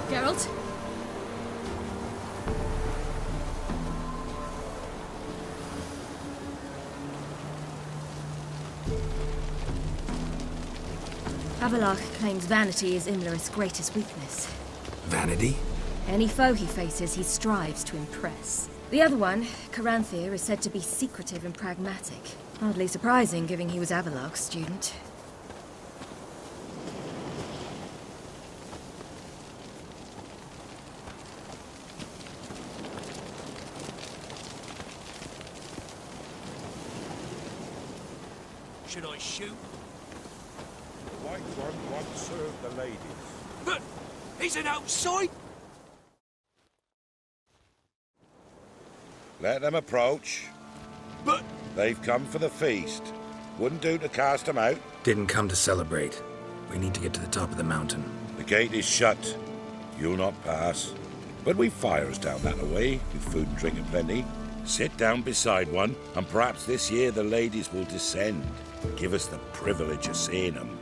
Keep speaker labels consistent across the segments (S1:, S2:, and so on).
S1: Geralt? Avalach claims vanity is Imlerith's greatest weakness.
S2: Vanity?
S1: Any foe he faces, he strives to impress. The other one, Caranthir, is said to be secretive and pragmatic. Hardly surprising, given he was Avalach's student.
S3: Should I shoot?
S4: The white one once served the ladies.
S3: But he's an outside.
S4: Let them approach.
S3: But
S4: They've come for the feast. Wouldn't do to cast them out.
S2: Didn't come to celebrate. We need to get to the top of the mountain.
S4: The gate is shut. You'll not pass. But we've fires down that way, with food and drink aplenty. Sit down beside one, and perhaps this year the ladies will descend. Give us the privilege of seeing them.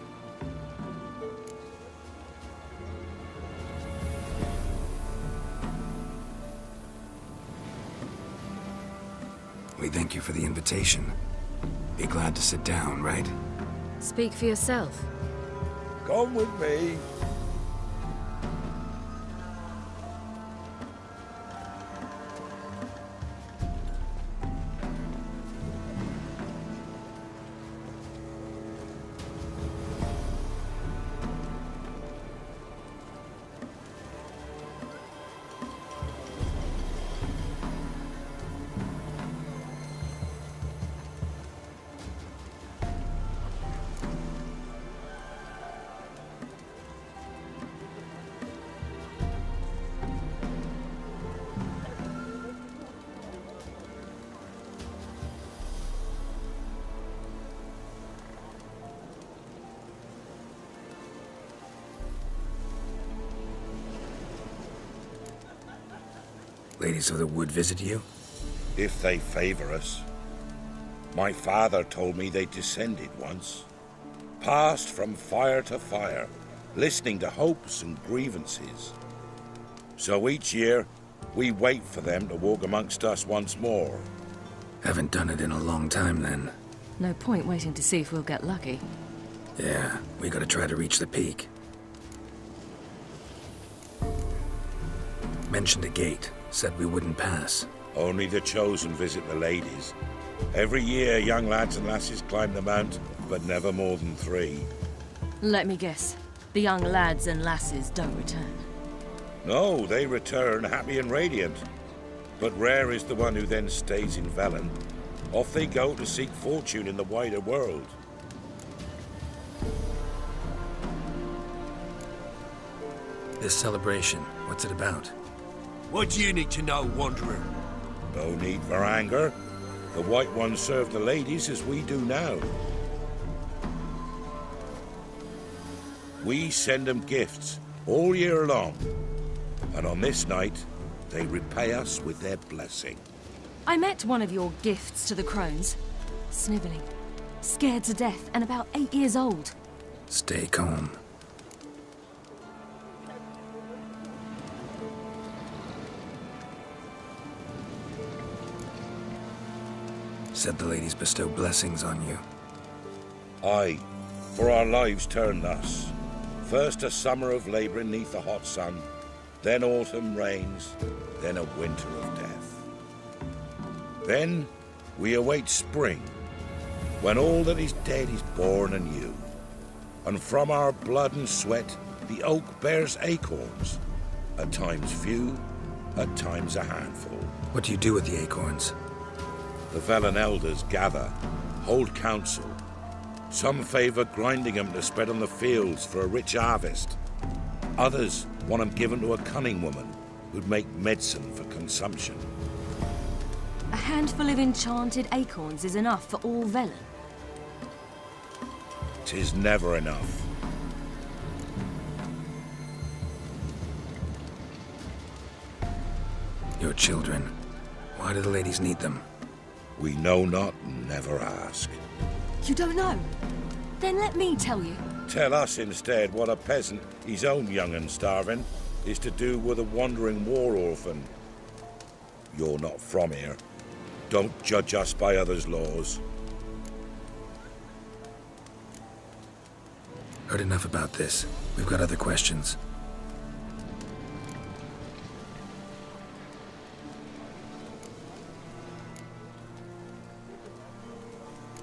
S2: We thank you for the invitation. Be glad to sit down, right?
S1: Speak for yourself.
S4: Come with me.
S2: Ladies of the Wood visit you?
S4: If they favor us. My father told me they descended once. Passed from fire to fire, listening to hopes and grievances. So each year, we wait for them to walk amongst us once more.
S2: Haven't done it in a long time, then.
S1: No point waiting to see if we'll get lucky.
S2: Yeah, we gotta try to reach the peak. Mentioned a gate. Said we wouldn't pass.
S4: Only the chosen visit the ladies. Every year, young lads and lasses climb the mount, but never more than 3.
S1: Let me guess. The young lads and lasses don't return.
S4: No, they return happy and radiant. But rare is the one who then stays in Velen. Off they go to seek fortune in the wider world.
S2: This celebration, what's it about?
S3: what do you need to know, Wanderer?
S4: No need for anger. The White Ones serve the ladies as we do now. We send them gifts all year long. And on this night, they repay us with their blessing.
S1: I met one of your gifts to the crones. Snivelling. Scared to death and about 8 years old.
S2: Stay calm. Said the ladies bestow blessings on you.
S4: Aye, for our lives turn thus. First a summer of labouring neath the hot sun, then autumn rains, then a winter of death. Then we await spring, when all that is dead is born anew. And from our blood and sweat the oak bears acorns, at times few, at times a handful.
S2: What do you do with the acorns?
S4: The Velen elders gather, hold council. Some favour grinding them to spread on the fields for a rich harvest. Others want them given to a cunning woman who'd make medicine for consumption.
S1: A handful of enchanted acorns is enough for all Velen.
S4: 'Tis never enough.
S2: Your children. Why do the ladies need them?
S4: We know not and never ask.
S1: You don't know? Then let me tell you.
S4: Tell us instead what a peasant, his own young and starving, is to do with a wandering war orphan. You're not from here. Don't judge us by others' laws.
S2: Heard enough about this. We've got other questions.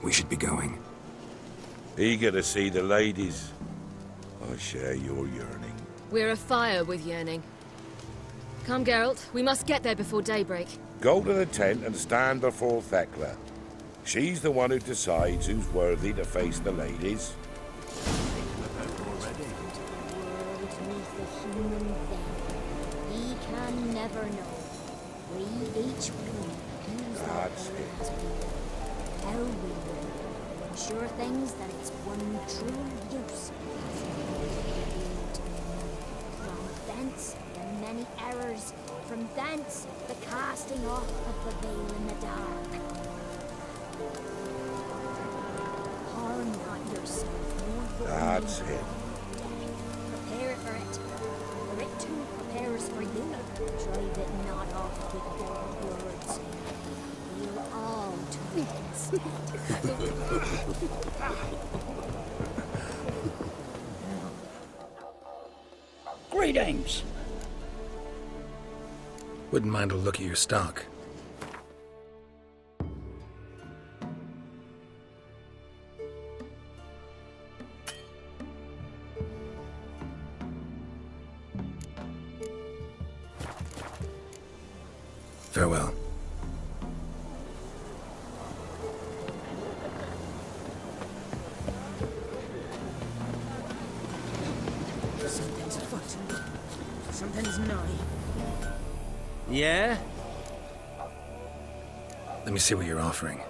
S2: We should be going.
S4: Eager to see the ladies. I share your yearning.
S1: We're afire with yearning. Come, Geralt. We must get there before daybreak.
S4: Go to the tent and stand before Thekla. She's the one who decides who's worthy to face the ladies.
S5: We can never know. We each will use our
S4: That's
S5: own
S4: it.
S5: as we will. How we will ensure things that its one true use has revealed. From thence the many errors, from thence the casting off of the veil in the dark. Harm not yourself, nor for
S4: That's
S5: me.
S4: it.
S5: Prepare for it. For it too prepares for you. Drive it not off with bold words. We'll all do it instead.
S6: Greetings.
S2: Wouldn't mind a look at your stock. Farewell.
S7: Something's afoot. Something's nigh.
S6: Yeah?
S2: Let me see what you're offering.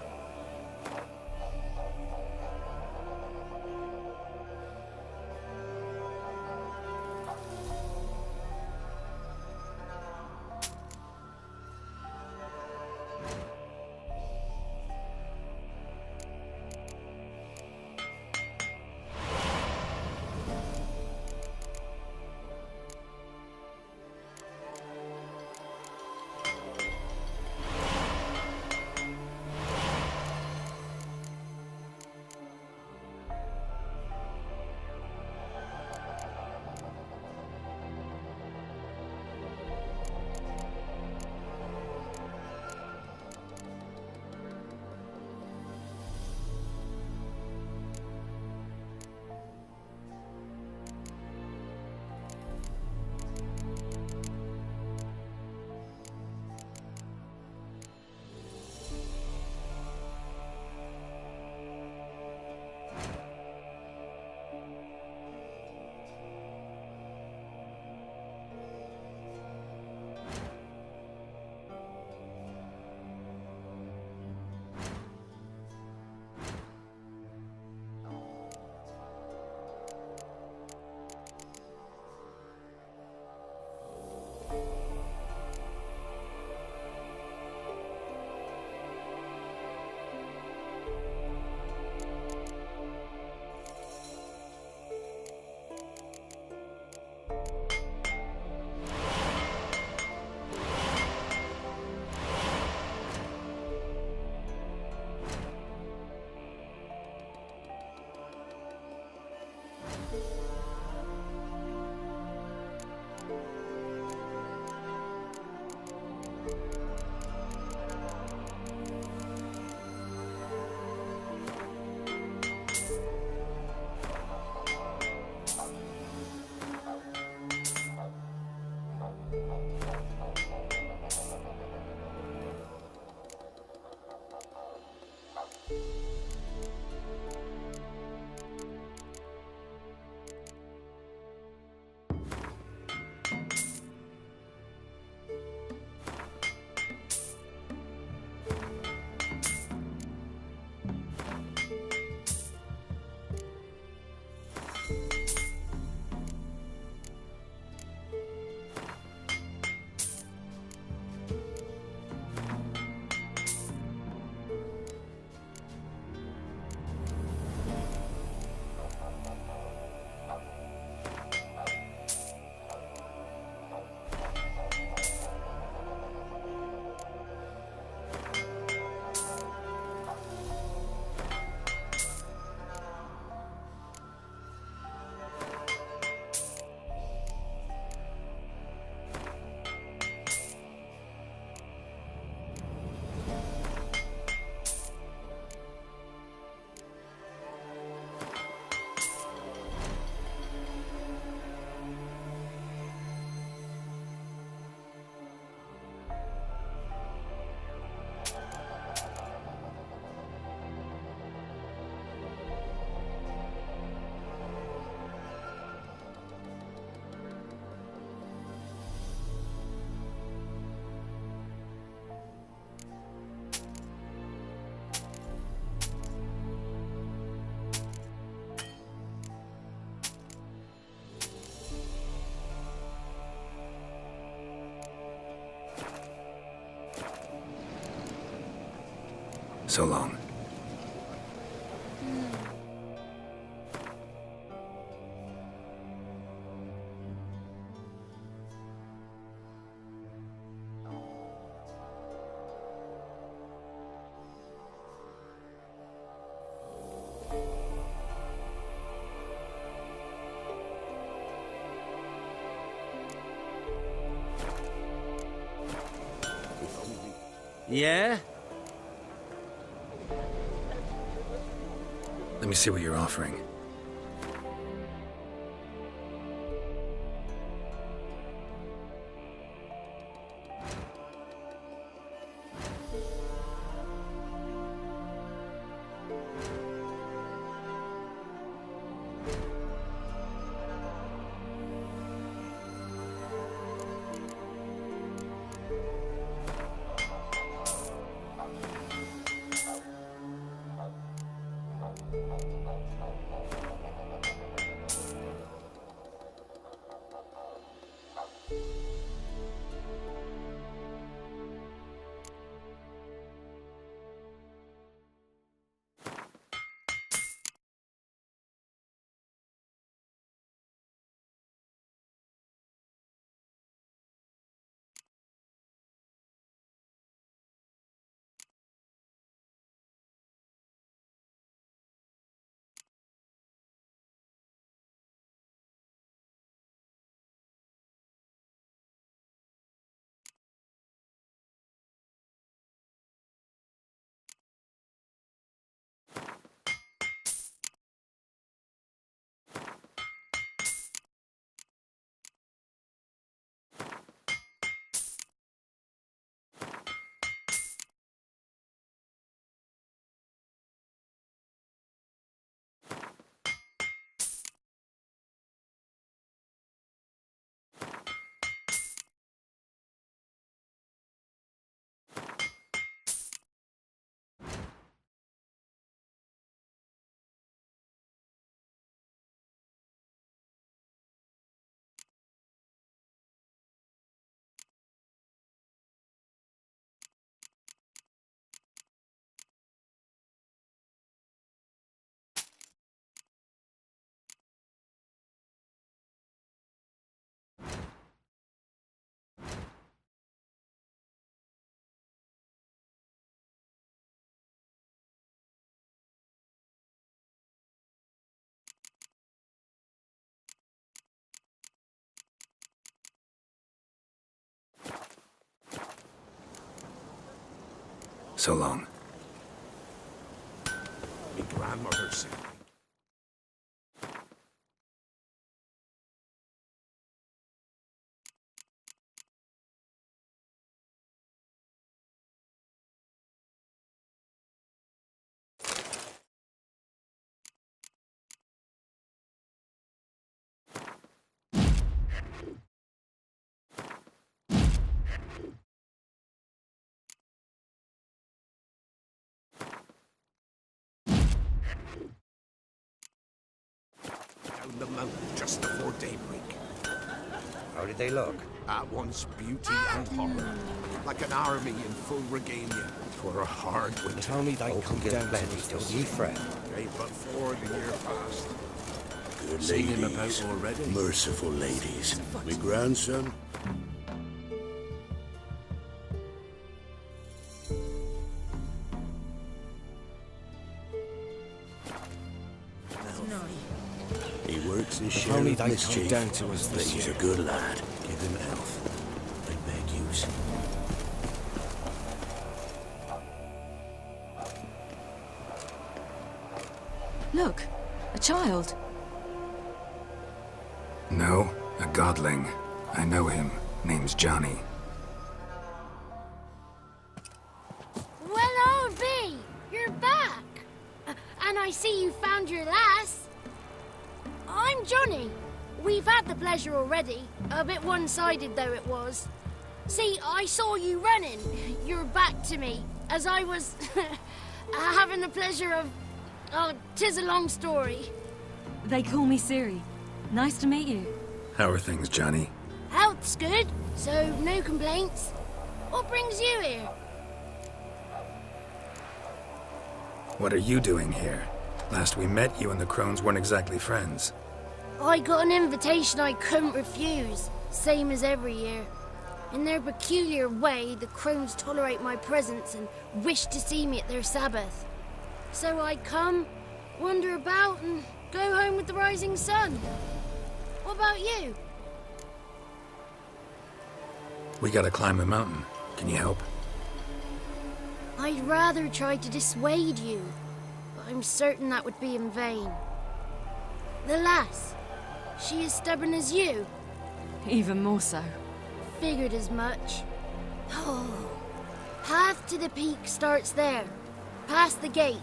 S2: So long.
S6: Yeah?
S2: Let me see what you're offering. So long.
S3: My grandmother said. Down the mountain just before daybreak.
S8: How did they look?
S3: At once beauty and horror, like an army in full regalia. 'Twere a hard winter.
S8: Tell me they come down plenty, don't ye fret.
S3: Gave but 4 the year past.
S9: Good
S3: Seen him
S9: ladies,
S3: about already?
S9: merciful ladies. My grandson, he works his share
S8: Only
S9: of
S8: they come
S9: mischief,
S8: down to us
S9: but
S8: this
S9: he's
S8: year.
S9: a good lad. Give him health. I beg yous.
S1: Look, a child.
S2: No, a godling. I know him. Name's Johnny.
S5: Well, oh, V, you're back. And I see you found your lass. I'm Johnny. We've had the pleasure already. A bit one-sided though it was. See, I saw you running. Your back to me, as I was having the pleasure of... Oh, 'tis a long story.
S1: They call me Ciri. Nice to meet you.
S2: How are things, Johnny?
S5: Health's good, so no complaints. What brings you here?
S2: What are you doing here? Last we met, you and the Crones weren't exactly friends.
S5: I got an invitation I couldn't refuse, same as every year. In their peculiar way, the Crones tolerate my presence and wish to see me at their Sabbath. So I come, wander about, and go home with the rising sun. What about you?
S2: We gotta climb a mountain. Can you help?
S5: I'd rather try to dissuade you, but I'm certain that would be in vain. The lass, she as stubborn as you?
S1: Even more so.
S5: Figured as much. Oh, path to the peak starts there, past the gate.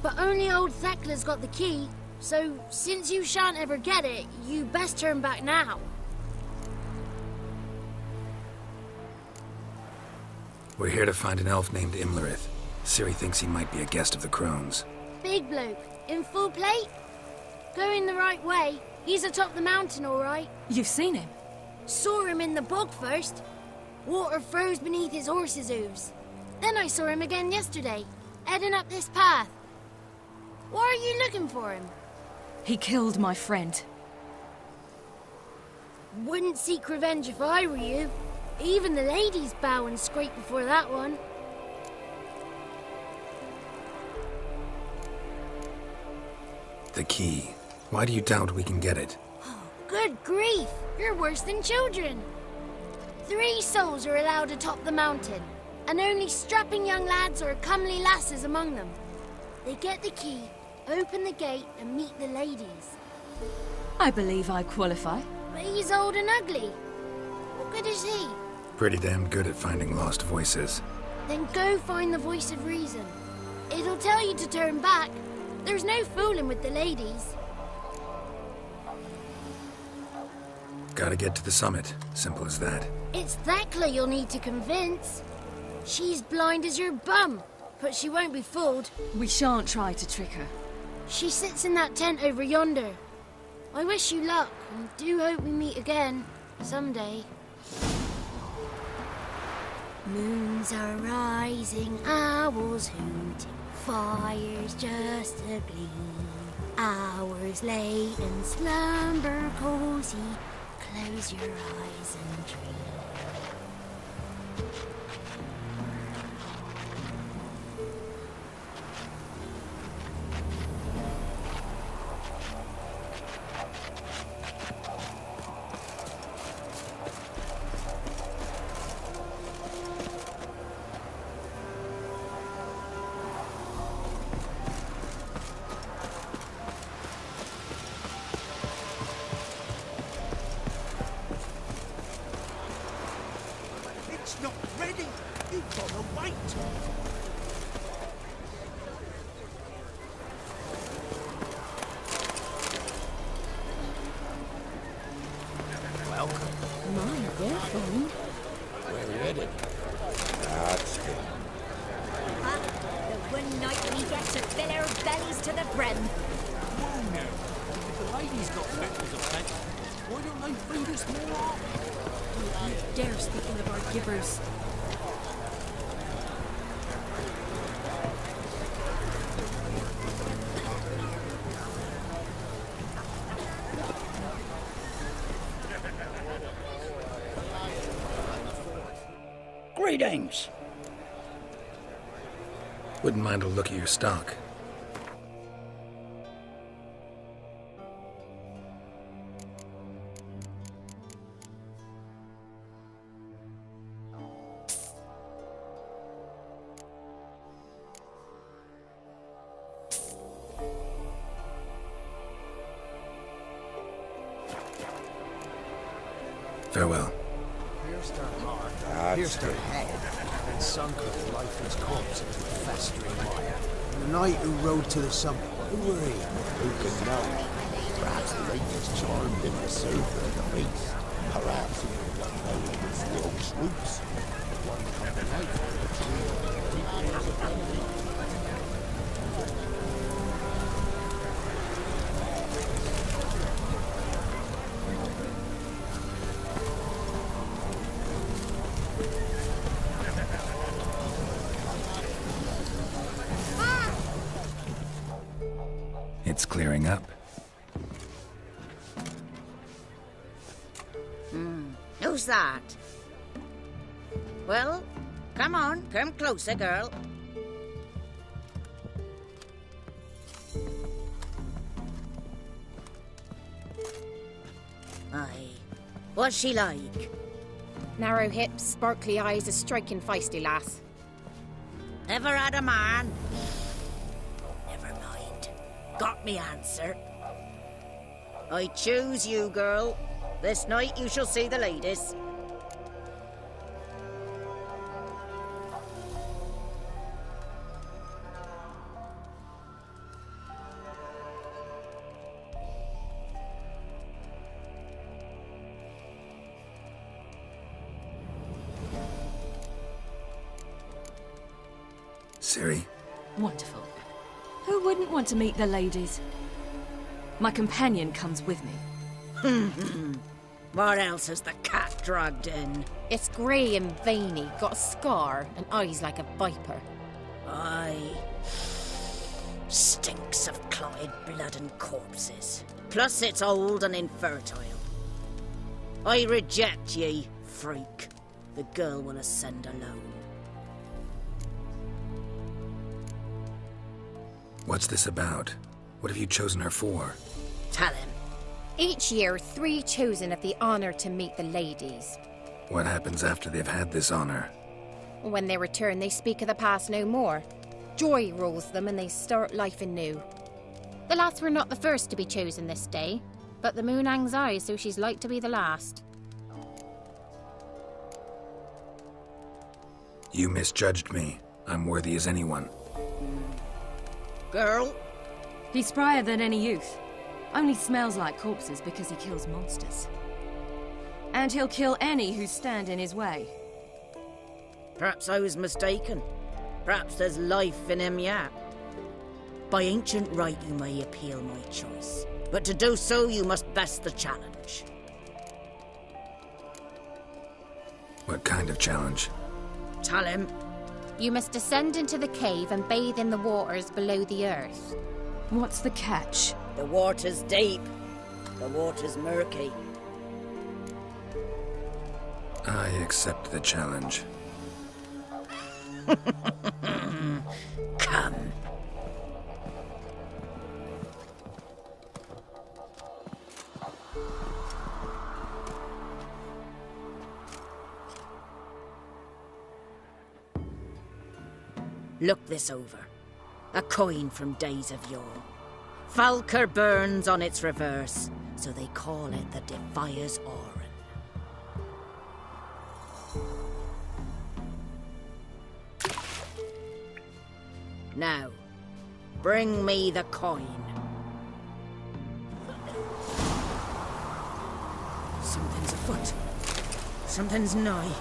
S5: But only old Thekla's got the key, so since you shan't ever get it, you best turn back now.
S2: We're here to find an elf named Imlerith. Ciri thinks he might be a guest of the Crones.
S5: Big bloke, in full plate? Going the right way. He's atop the mountain, all right.
S1: You've seen him?
S5: Saw him in the bog first. Water froze beneath his horse's hooves. Then I saw him again yesterday, heading up this path. Why are you looking for him?
S1: He killed my friend.
S5: Wouldn't seek revenge if I were you. Even the ladies bow and scrape before that one.
S2: The key. Why do you doubt we can get it?
S5: Good grief! You're worse than children. 3 souls are allowed atop the mountain, and only strapping young lads or comely lasses among them. They get the key, open the gate, and meet the ladies.
S1: I believe I qualify.
S5: But he's old and ugly. What good is he?
S2: Pretty damn good at finding lost voices.
S5: Then go find the voice of reason. It'll tell you to turn back. There's no fooling with the ladies.
S2: Gotta get to the summit. Simple as that.
S5: It's Thekla you'll need to convince. She's blind as your bum, but she won't be fooled.
S1: We shan't try to trick her.
S5: She sits in that tent over yonder. I wish you luck, and do hope we meet again, someday. Moons are rising, owls hoot, fires just a gleam. Hours late and slumber cozy, close your eyes and dream.
S3: It's not ready. You've got to wait. Welcome.
S7: My, they're fun.
S3: Where are we headed?
S4: That's it.
S10: The one night we get to fill our bellies to the brim.
S3: Whoa now. If the ladies got fetters of pet, why don't they feed us more?
S7: You dare speaking of our givers.
S6: Greetings.
S2: Wouldn't mind a look at your stock. Farewell.
S3: Pierced her heart,
S4: That's
S3: pierced her
S4: it.
S3: head, and sunk her lifeless corpse into the festering mire. And the knight who rode to the summit, who were he?
S11: Who can know? Perhaps the latest charmed in the silver of the feast. Perhaps he would not know it was still troops. One come to life with the tree of the peoples of Dundee.
S2: up?
S10: Who's that? Well, come on, come closer, girl. Aye. What's she like?
S12: Narrow hips, sparkly eyes, a striking feisty lass.
S10: Ever had a man? Never mind. Got me answer. I choose you, girl. This night you shall see the ladies.
S2: Ciri?
S1: Wonderful. Who wouldn't want to meet the ladies? My companion comes with me.
S10: What else has the cat dragged in?
S12: It's grey and veiny, got a scar, and eyes like a viper.
S10: Aye. Stinks of clotted blood and corpses. Plus it's old and infertile. I reject ye, freak. The girl will ascend alone.
S2: What's this about? What have you chosen her for?
S10: Tell him.
S12: Each year, 3 chosen have the honour to meet the ladies.
S2: What happens after they've had this honor?
S12: When they return, they speak of the past no more. Joy rules them and they start life anew. The lass were not the first to be chosen this day, but the moon hangs high, so she's like to be the last.
S2: You misjudged me. I'm worthy as anyone.
S10: Girl?
S1: He's sprier than any youth. Only smells like corpses because he kills monsters. And he'll kill any who stand in his way.
S10: Perhaps I was mistaken. Perhaps there's life in him yet. By ancient right you may appeal my choice, but to do so you must best the challenge.
S2: What kind of challenge?
S10: Tell him.
S12: You must descend into the cave and bathe in the waters below the earth.
S1: What's the catch?
S10: The water's deep. The water's murky.
S2: I accept the challenge.
S10: Come. Look this over. A coin from days of yore. Falker burns on its reverse, so they call it the Defier's Oran. Now, bring me the coin. Something's afoot. Something's nigh.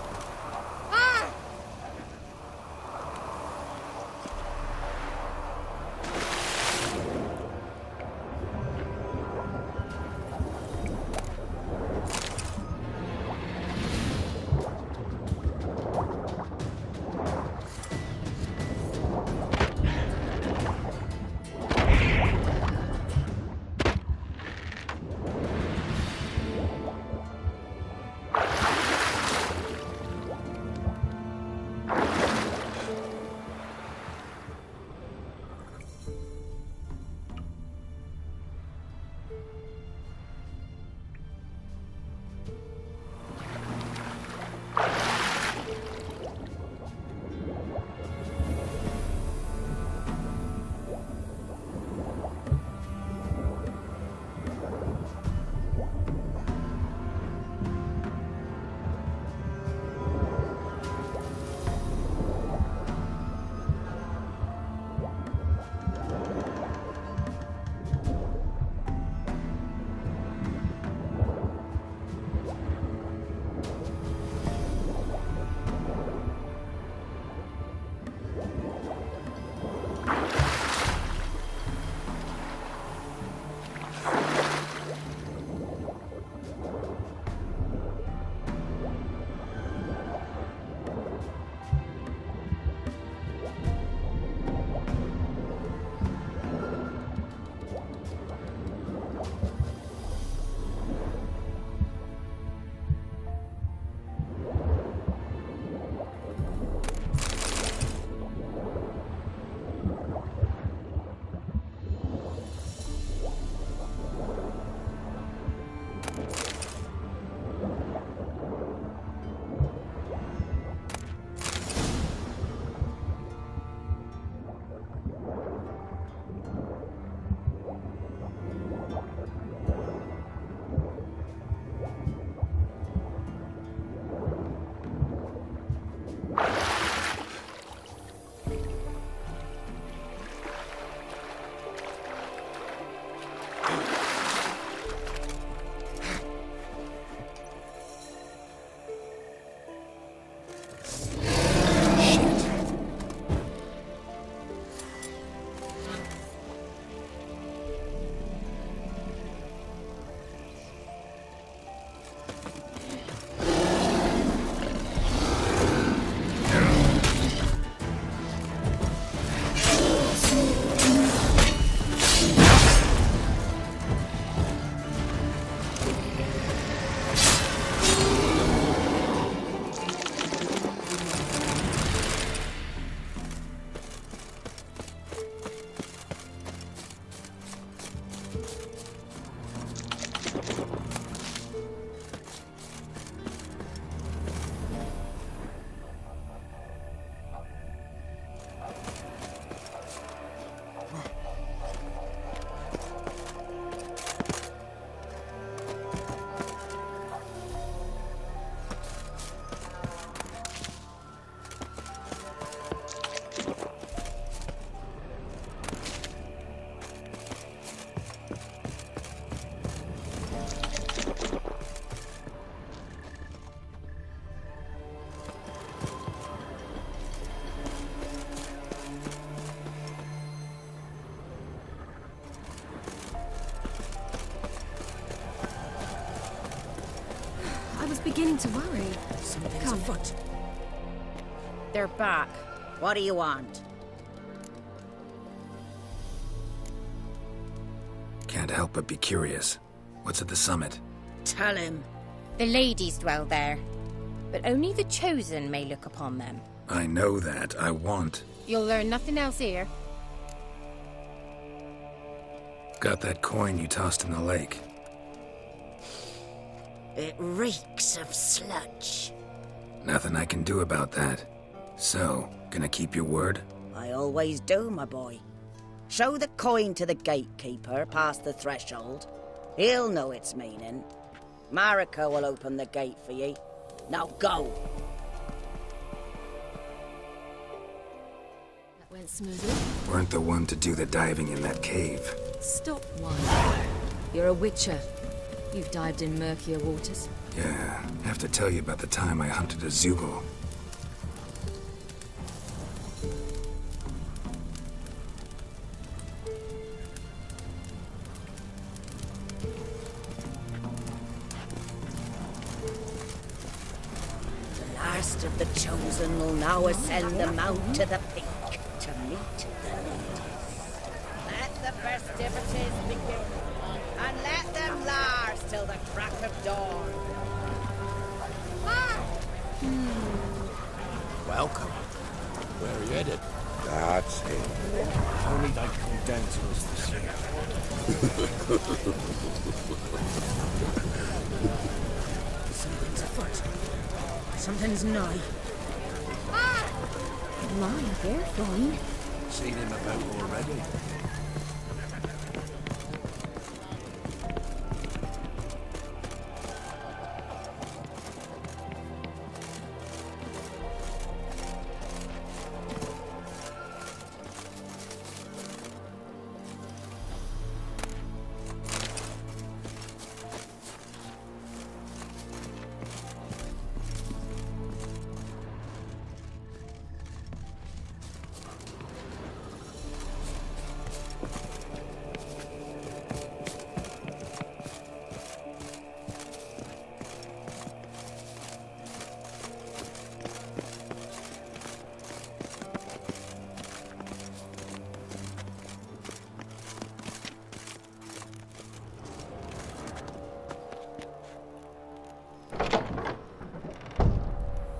S1: I was beginning to worry.
S10: Something's afoot. They're back. What do you want?
S2: Can't help but be curious. What's at the summit?
S10: Tell him.
S12: The ladies dwell there, but only the chosen may look upon them.
S2: I know that. I want.
S12: You'll learn nothing else here.
S2: Got that coin you tossed in the lake.
S10: It reeks of sludge.
S2: Nothing I can do about that. So, gonna keep your word?
S10: I always do, my boy. Show the coin to the gatekeeper past the threshold. He'll know its meaning. Marika will open the gate for ye. Now go.
S1: That went smoothly.
S2: Weren't the one to do the diving in that cave.
S1: Stop whining. You're a witcher. You've dived in murkier waters.
S2: Yeah, have to tell you about the time I hunted a Zoogle.
S10: The last of the chosen will now ascend the mount to the peak to meet the ladies. Let the festivities begin, and let them last till the crack of dawn.
S9: Welcome. Where are you headed?
S4: That's it.
S9: Only they come down to us this year.
S10: Something's afoot. Something's nigh.
S7: My, they're fine.
S9: Seen him about already.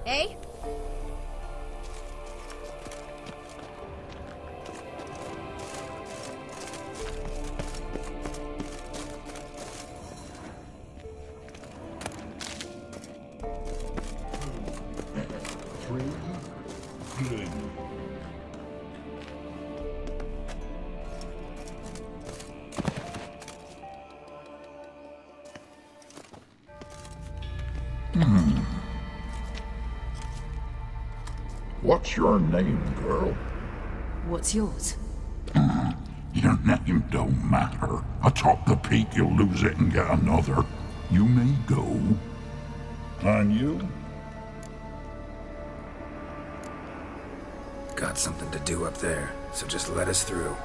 S12: Eh?
S11: What's your name, girl?
S1: What's yours?
S11: Your name don't matter. Atop the peak, you'll lose it and get another. You may go. And you?
S2: Got something to do up there, so just let us through.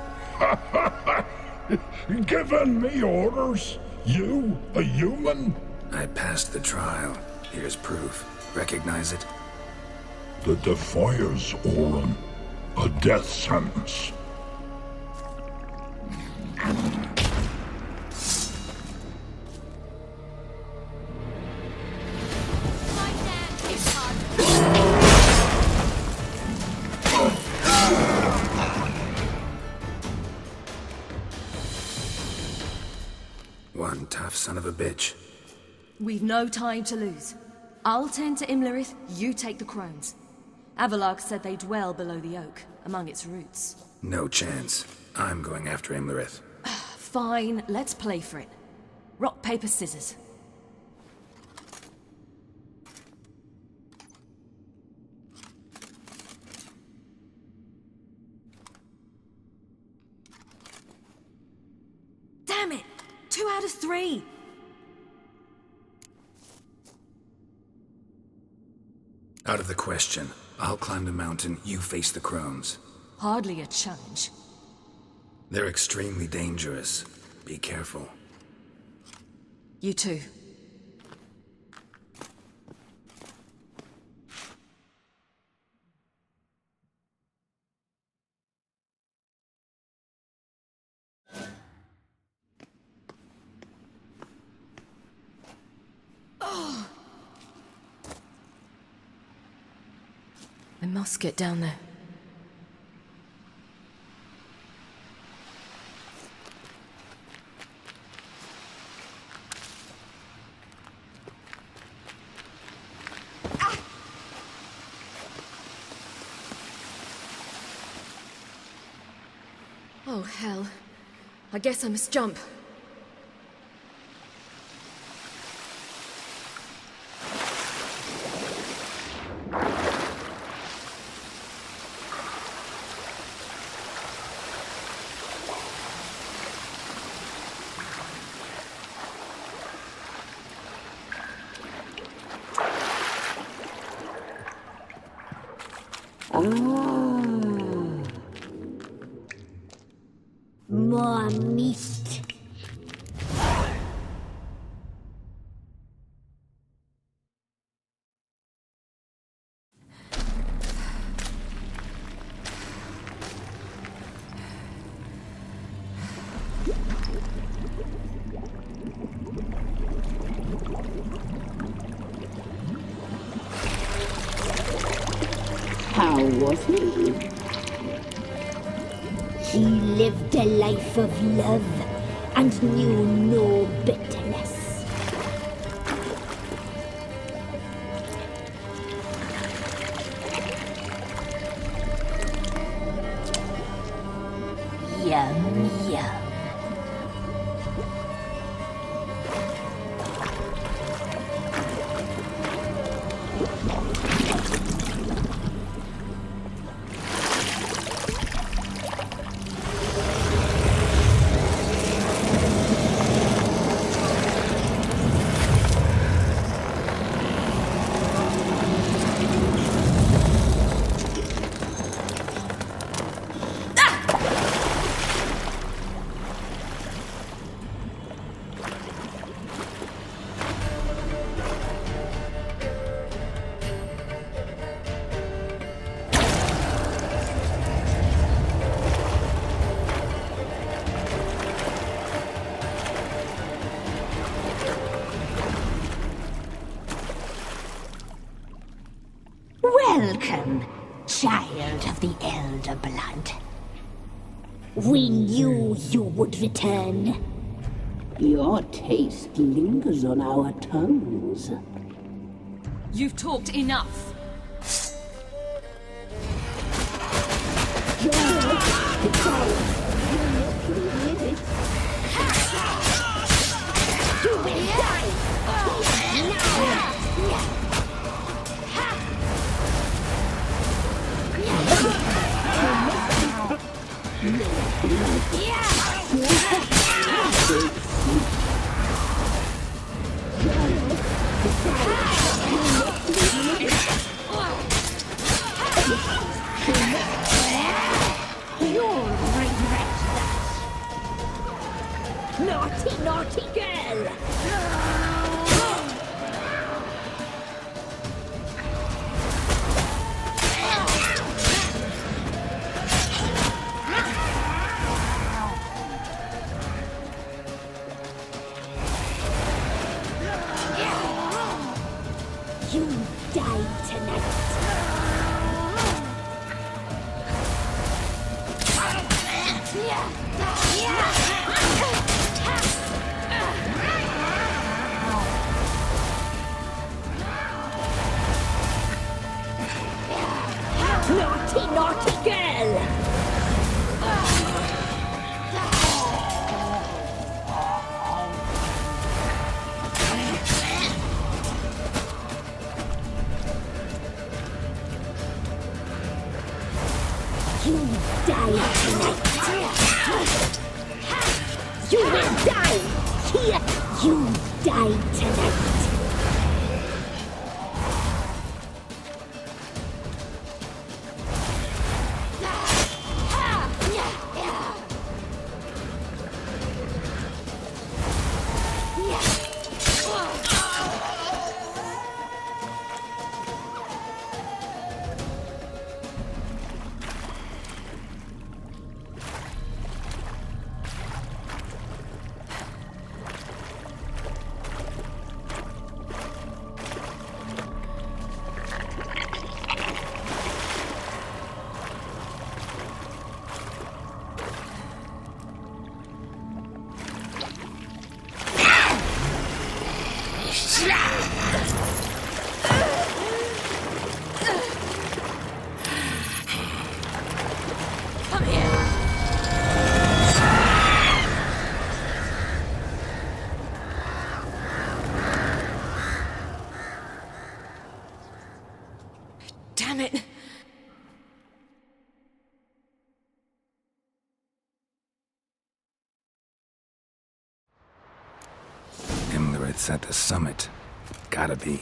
S11: Giving me orders? You, a human?
S2: I passed the trial. Here's proof. Recognize it?
S11: The Defier's Orin. A death sentence.
S2: One tough son of a bitch.
S1: We've no time to lose. I'll tend to Imlerith, you take the crones. Avalok said they dwell below the oak, among its roots.
S2: No chance. I'm going after Imlerith.
S1: Fine, let's play for it. Rock, paper, scissors. Damn it! 2 out of 3!
S2: Out of the question. I'll climb the mountain, you face the crones.
S1: Hardly a challenge.
S2: They're extremely dangerous. Be careful.
S1: You too. I must get down there. Oh, hell. I guess I must jump.
S5: More meat. How was he? He lived a life of love and knew no bitterness. Yum, yum. Welcome, child of the Elder Blood. We knew you would return. Your taste lingers on our tongues.
S1: You've talked enough.
S7: Naughty, naughty girl! You die tonight. Naughty, naughty girl! You die tonight. You will die here. You die tonight.
S1: Damn it!
S2: It's at the summit. Gotta be.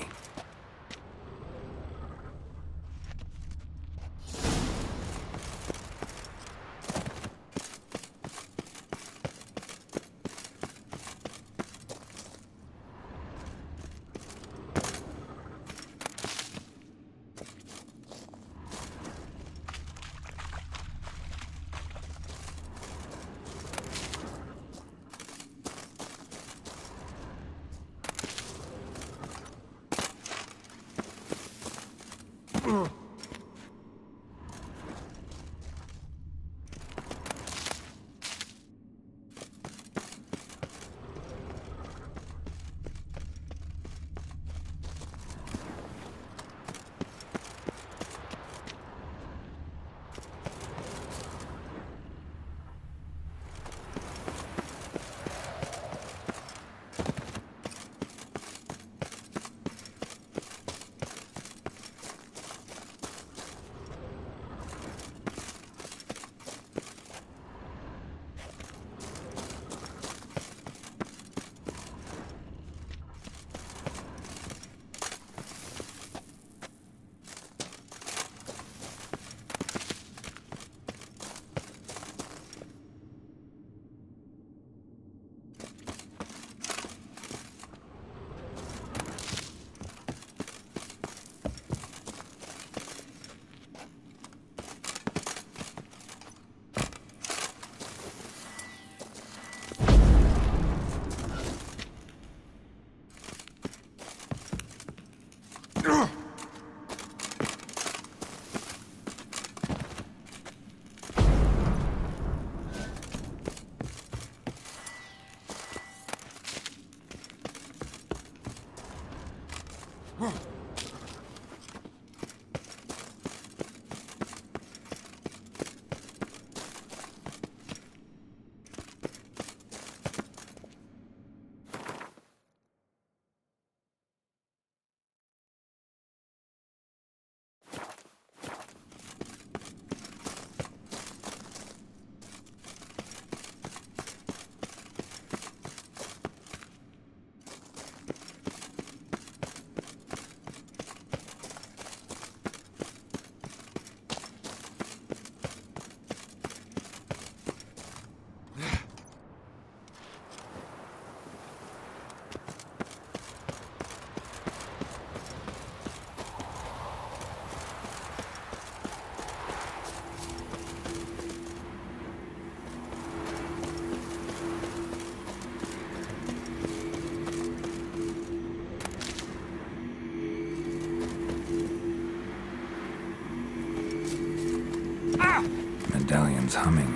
S2: Medallion's humming.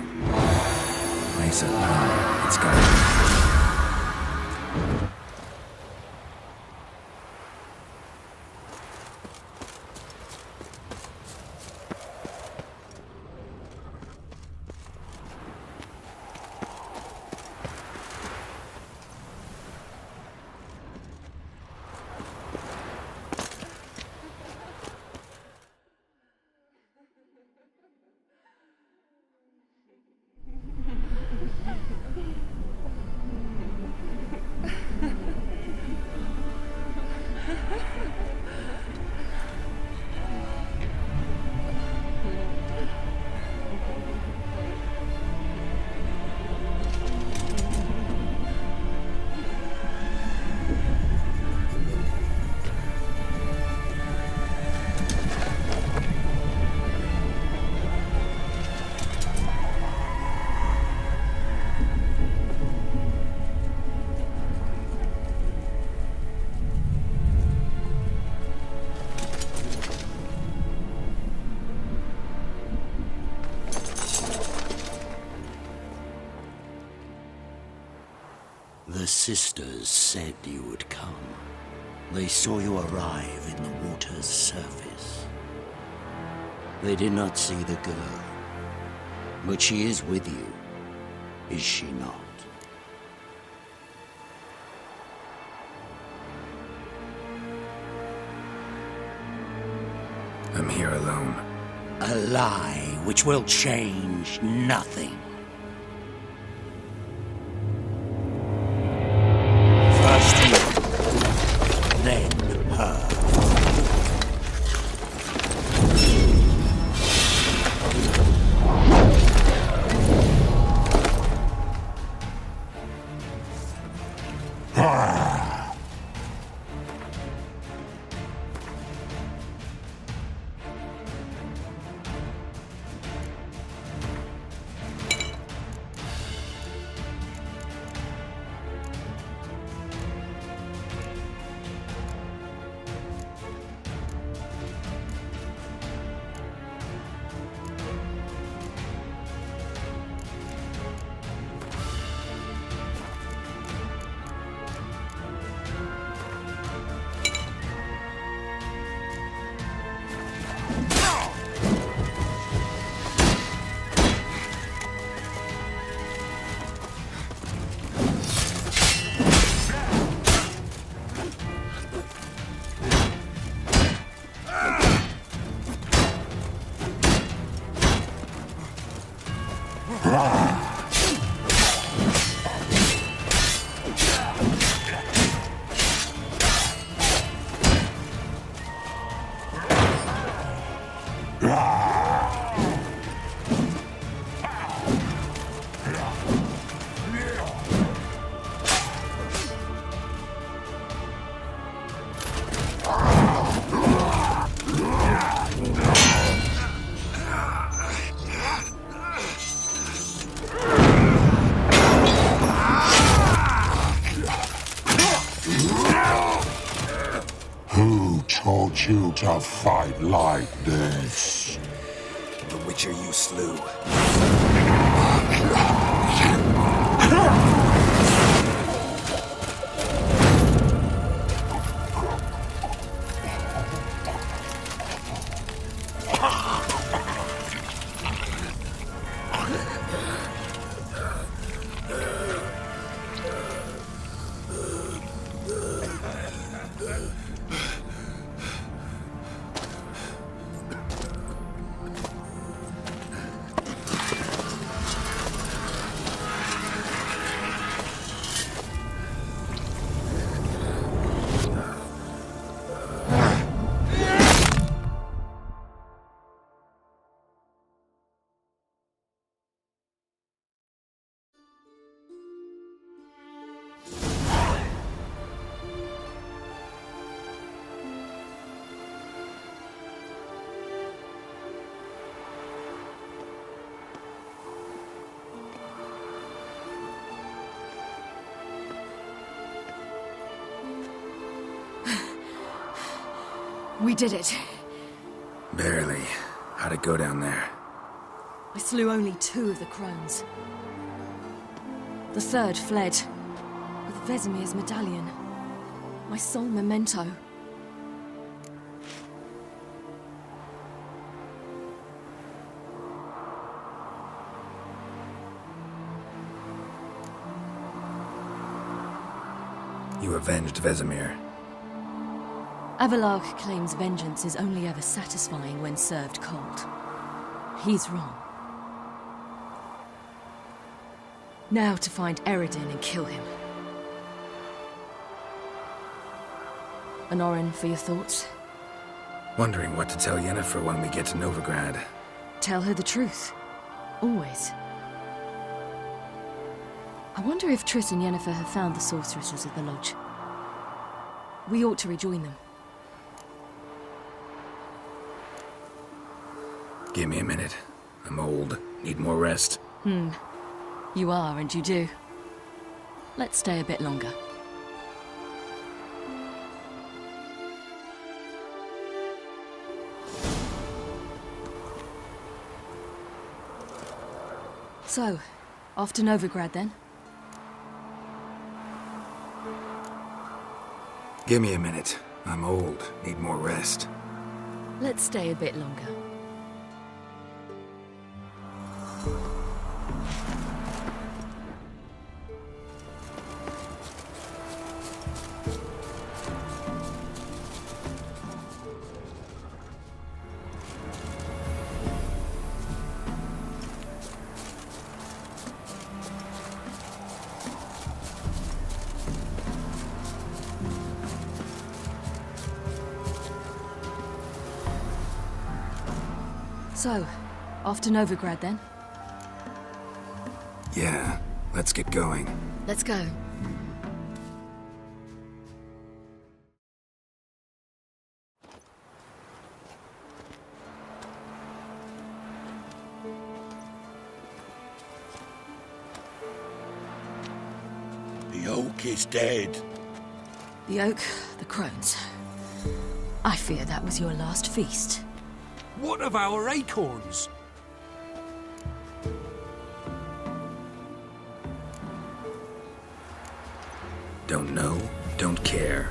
S2: Nice and loud. It's gotta be.
S9: The sisters said you would come. They saw you arrive in the water's surface. They did not see the girl, but she is with you, is she not?
S2: I'm here alone.
S9: A lie which will change nothing. First you, then her.
S11: Who taught you to fight like this?
S2: The Witcher you slew.
S1: We did it.
S2: Barely. How'd it go down there?
S1: I slew only 2 of the crones. The third fled, with Vesemir's medallion. My sole memento.
S2: You avenged Vesemir.
S1: Avelarg claims vengeance is only ever satisfying when served cold. He's wrong. Now to find Eredin and kill him. Anorin, for your thoughts?
S2: Wondering what to tell Yennefer when we get to Novigrad.
S1: Tell her the truth. Always. I wonder if Triss and Yennefer have found the sorceresses at the lodge. We ought to rejoin them.
S2: Give me a minute. I'm old. Need more rest.
S1: You are, and you do. Let's stay a bit longer. So, off to Novigrad then?
S2: Give me a minute. I'm old. Need more rest.
S1: Let's stay a bit longer. So, off to Novigrad then?
S2: Yeah, let's get going.
S1: Let's go.
S4: The oak is dead.
S1: The oak, the crones. I fear that was your last feast.
S6: What of our acorns?
S2: Don't know, don't care.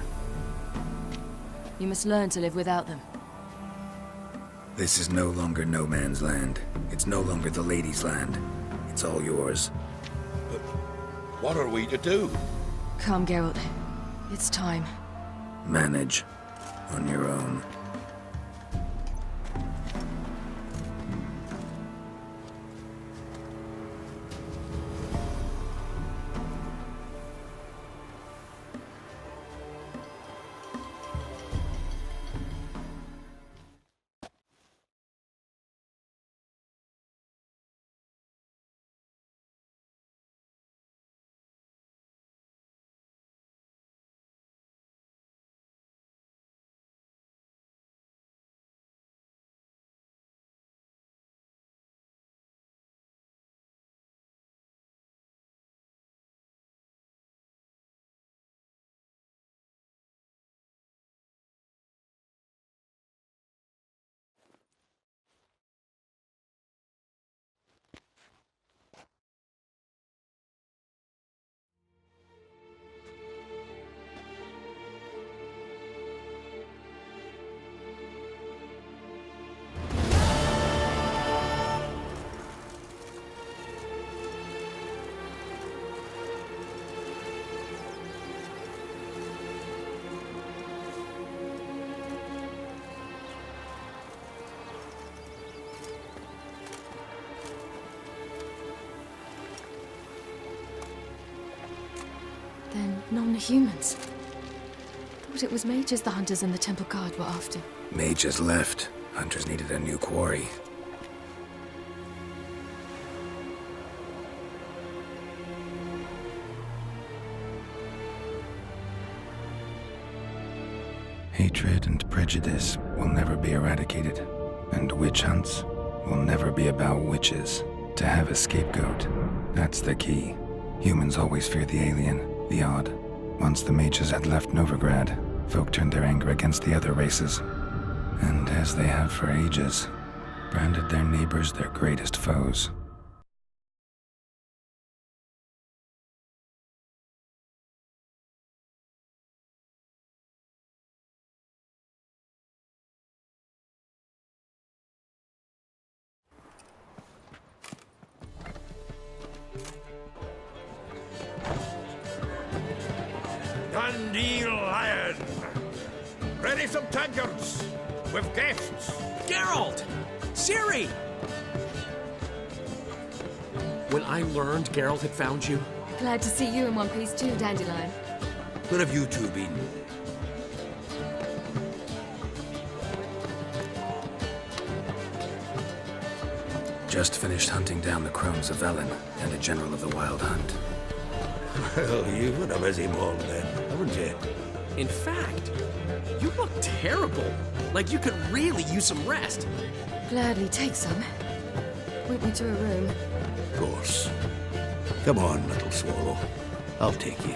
S1: You must learn to live without them.
S2: This is no longer no man's land. It's no longer the lady's land. It's all yours.
S4: But what are we to do?
S1: Come, Geralt. It's time.
S2: Manage. On your own.
S1: Then non-humans. Thought it was mages the hunters and the temple guard were after.
S2: Mages left. Hunters needed a new quarry. Hatred and prejudice will never be eradicated, and witch hunts will never be about witches. To have a scapegoat, that's the key. Humans always fear the alien, the odd. Once the mages had left Novigrad, folk turned their anger against the other races. And as they have for ages, branded their neighbors their greatest foes.
S4: Dandelion! Ready some tankards with guests.
S6: Geralt! Ciri! When I learned Geralt had found you,
S1: Glad to see you in one piece too, Dandelion.
S8: Where have you two been?
S2: Just finished hunting down the crones of Velen and a general of the Wild Hunt.
S8: Well, you've had a busy morning then, haven't you?
S6: in fact, you look terrible. Like you could really use some rest.
S1: Gladly take some. Point me to a room.
S8: Of course. Come on, little swallow. I'll take you.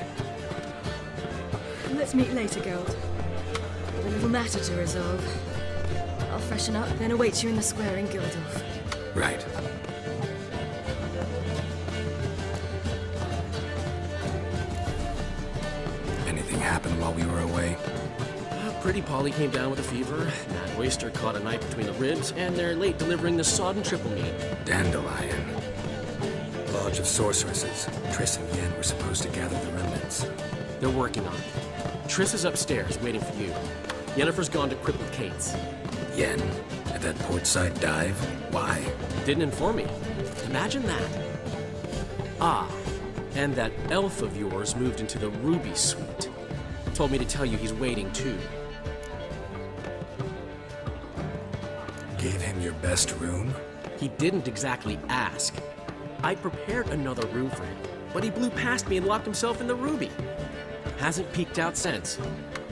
S1: Let's meet later, Geralt. I've a little matter to resolve. I'll freshen up, then await you in the square in Gildorf.
S2: Right. Anything happened while we were away?
S6: Pretty Polly came down with a fever. Mad Oyster caught a knife between the ribs, and they're late delivering the sodden triple meat.
S2: Dandelion. Lodge of Sorceresses. Triss and Yen were supposed to gather the remnants.
S6: They're working on it. Triss is upstairs, waiting for you. Yennefer's gone to crippled Kate's.
S2: Yen? At that portside dive? Why?
S6: Didn't inform me. Imagine that. Ah, and that elf of yours moved into the Ruby Suite. Told me to tell you he's waiting too.
S2: Gave him your best room?
S6: He didn't exactly ask. I prepared another room for him, but he blew past me and locked himself in the Ruby. Hasn't peeked out since.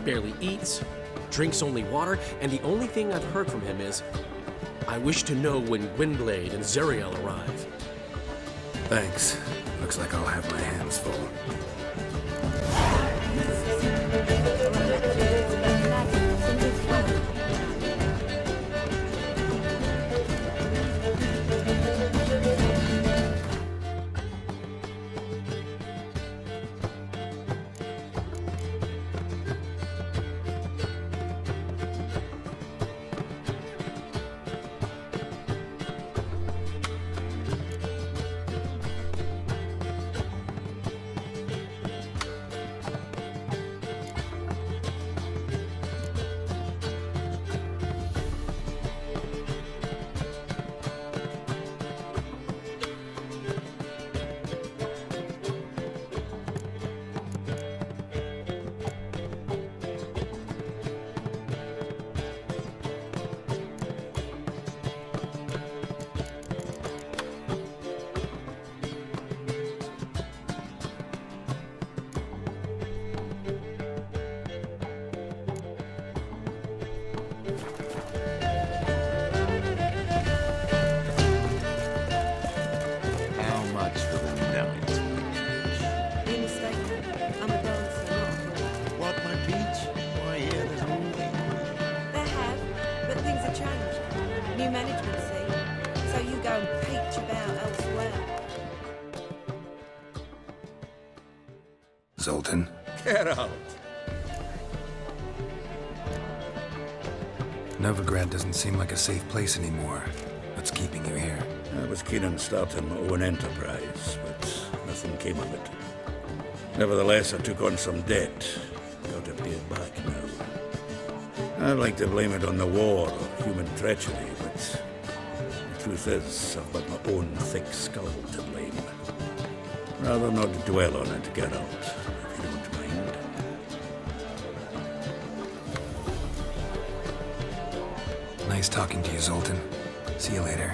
S6: Barely eats, drinks only water, and the only thing I've heard from him is, I wish to know when Gwynblade and Zariel arrive.
S2: Thanks. Looks like I'll have my hands full. Zoltan?
S8: Get out!
S2: Novigrad doesn't seem like a safe place anymore. What's keeping you here?
S8: I was keen on starting my own enterprise, but nothing came of it. Nevertheless, I took on some debt. Got to pay it back now. I'd like to blame it on the war or human treachery, but the truth is, I've got my own thick skull to blame. Rather not dwell on it, Geralt, if you don't mind.
S2: Nice talking to you, Zoltan. See you later.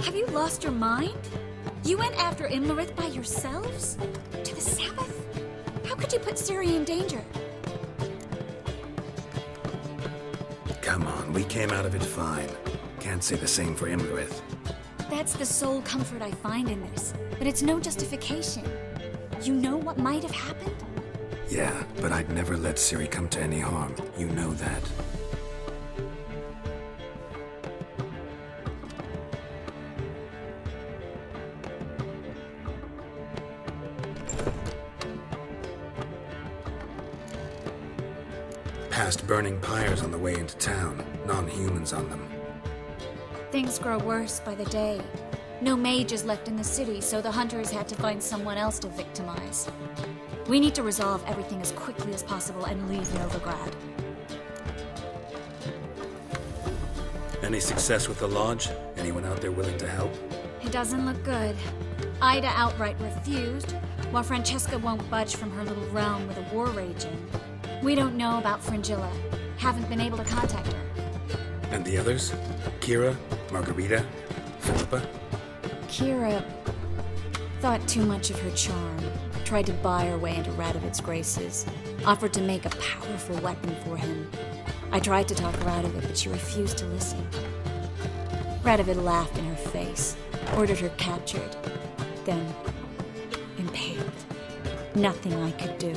S13: Have you lost your mind? You went after Imlerith by yourselves? To the Sabbath? How could you put Ciri in danger?
S2: Come on, we came out of it fine. Can't say the same for Imlerith.
S13: That's the sole comfort I find in this, but it's no justification. You know what might have happened?
S2: Yeah, but I'd never let Ciri come to any harm. You know that. Past burning pyres on the way into town, non-humans on them.
S13: Things grow worse by the day. No mages left in the city, so the hunters had to find someone else to victimize. We need to resolve everything as quickly as possible and leave Novigrad.
S2: Any success with the lodge? Anyone out there willing to help?
S13: It doesn't look good. Ida outright refused, while Francesca won't budge from her little realm with a war raging. We don't know about Fringilla. Haven't been able to contact her.
S2: And the others? Kira? Margarita? Philippa?
S13: Kira thought too much of her charm. Tried to buy her way into Radovid's graces. Offered to make a powerful weapon for him. I tried to talk her out of it, but she refused to listen. Radovid laughed in her face. Ordered her captured. Then impaled. Nothing I could do.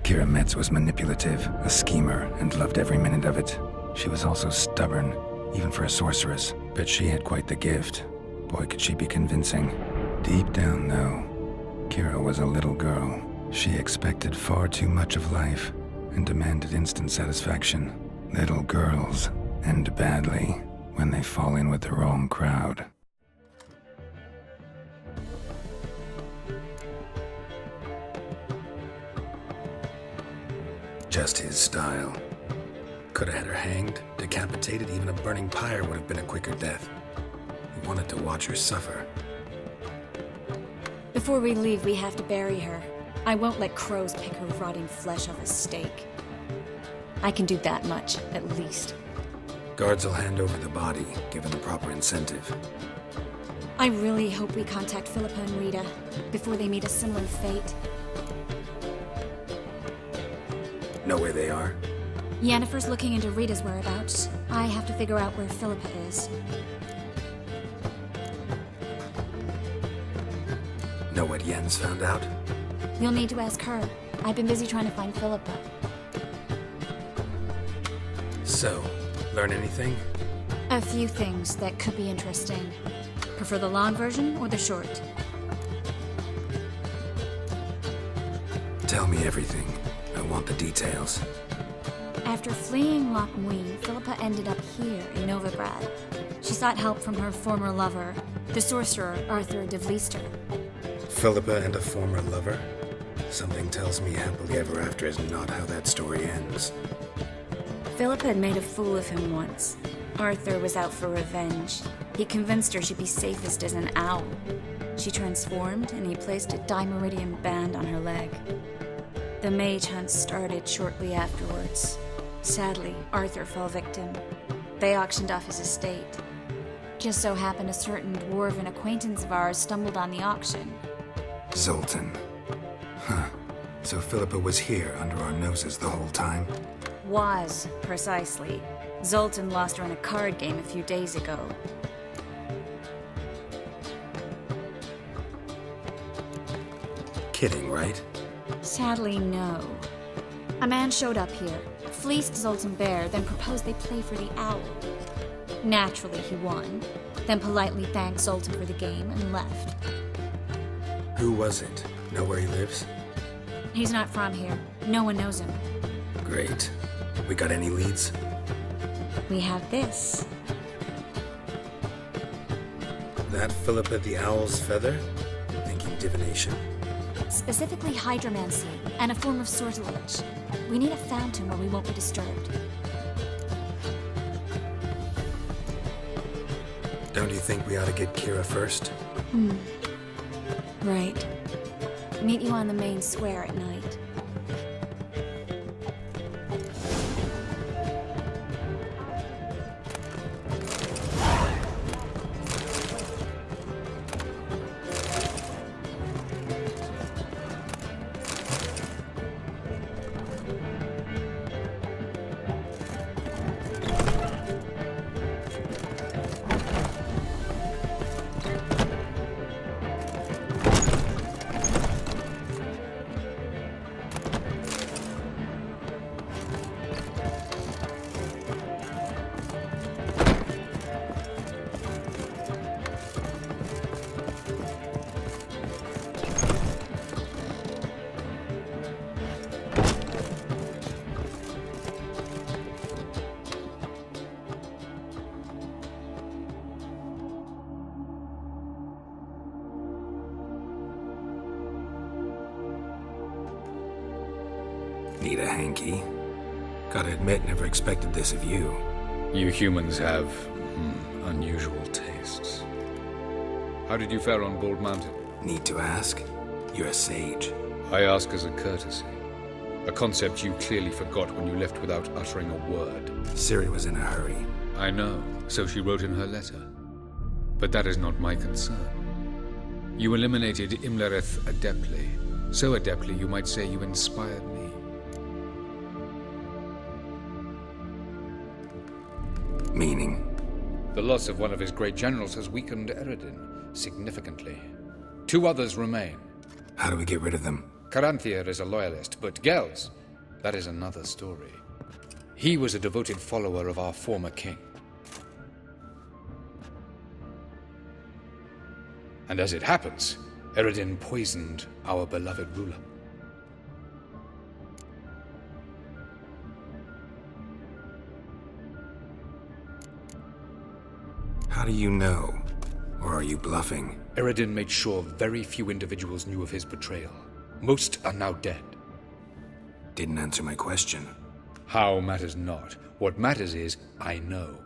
S2: Kira Metz was manipulative, a schemer, and loved every minute of it. She was also stubborn, even for a sorceress, but she had quite the gift. Boy, could she be convincing. Deep down, though, Kira was a little girl. She expected far too much of life and demanded instant satisfaction. Little girls end badly when they fall in with the wrong crowd. Just his style. Could have had her hanged, decapitated, even a burning pyre would have been a quicker death. He wanted to watch her suffer.
S13: Before we leave, we have to bury her. I won't let crows pick her rotting flesh off a stake. I can do that much, at least.
S2: Guards will hand over the body, given the proper incentive.
S13: I really hope we contact Philippa and Rita before they meet a similar fate.
S2: Know where they are?
S13: Yennefer's looking into Rita's whereabouts. I have to figure out where Philippa is.
S2: Know what Yen's found out?
S13: You'll need to ask her. I've been busy trying to find Philippa.
S2: So, learn anything?
S13: A few things that could be interesting. Prefer the long version or the short?
S2: Tell me everything. I want the details.
S13: After fleeing Loch Muin, Philippa ended up here in Novigrad. She sought help from her former lover, the sorcerer Arthur de Vlister.
S2: Philippa and a former lover? Something tells me happily ever after is not how that story ends.
S13: Philippa had made a fool of him once. Arthur was out for revenge. He convinced her she'd be safest as an owl. She transformed, and he placed a Dimeridian band on her leg. The mage hunt started shortly afterwards. Sadly, Arthur fell victim. They auctioned off his estate. Just so happened a certain dwarven acquaintance of ours stumbled on the auction.
S2: Zoltan. Huh. So Philippa was here under our noses the whole time?
S13: Was, precisely. Zoltan lost her in a card game a few days ago.
S2: Kidding, right?
S13: Sadly, no. A man showed up here, fleeced Zoltan bare, then proposed they play for the owl. Naturally, he won, then politely thanked Zoltan for the game and left.
S2: Who was it? Know where he lives?
S13: He's not from here. No one knows him.
S2: Great. We got any leads?
S13: We have this.
S2: That Philippa the Owl's feather? Thinking divination.
S13: Specifically hydromancy, and a form of sortilege. We need a fountain where we won't be disturbed.
S2: Don't you think we ought to get Kira first?
S13: Right. Meet you on the main square at night.
S2: Beta hanky. Gotta admit, never expected this of you.
S14: You humans have unusual tastes. How did you fare on Bald Mountain?
S2: Need to ask? You're a sage.
S14: I ask as a courtesy. A concept you clearly forgot when you left without uttering a word.
S2: Ciri was in a hurry.
S14: I know, so she wrote in her letter. But that is not my concern. You eliminated Imlerith adeptly. So adeptly, you might say you inspired me.
S2: Meaning?
S14: The loss of one of his great generals has weakened Eredin significantly. 2 others remain.
S2: How do we get rid of them?
S14: Caranthier is a loyalist, but Gels, that is another story. He was a devoted follower of our former king. And as it happens, Eredin poisoned our beloved ruler.
S2: How do you know? Or are you bluffing?
S14: Eredin made sure very few individuals knew of his betrayal. Most are now dead.
S2: Didn't answer my question.
S14: How matters not. What matters is, I know.